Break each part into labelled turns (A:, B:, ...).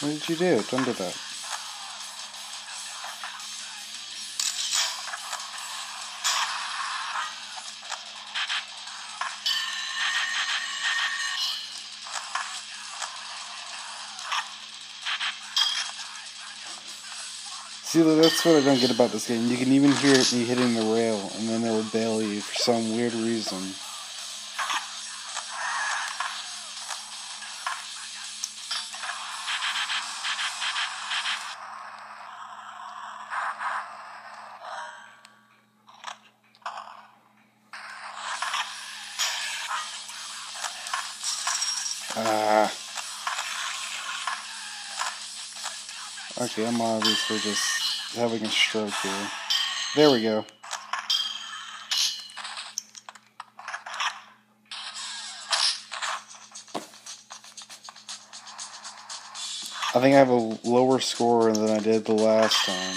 A: What did you do? Don't do that. See, that's what I don't get about this game. You can even hear me hitting the rail, and then it'll bail you for some weird reason. Ah. Okay, I'm obviously just having a stroke here. There we go. I think I have a lower score than I did the last time.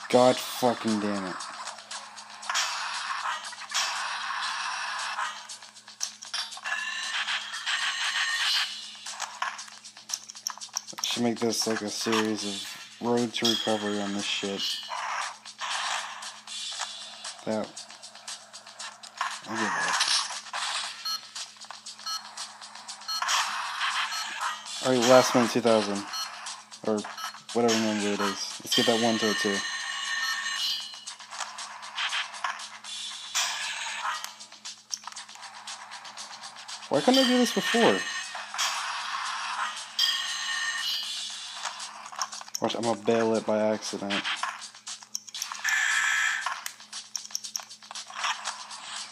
A: God fucking damn it. I should make this like a series of road to recovery on this shit. That. I give up. Alright, last one 2000. Or whatever number it is. Let's get that 1 to a 2. Why couldn't I do this before? Watch, I'm gonna bail it by accident.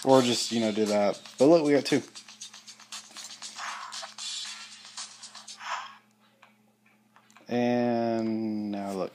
A: Or just, do that. But look, we got 2. And now look.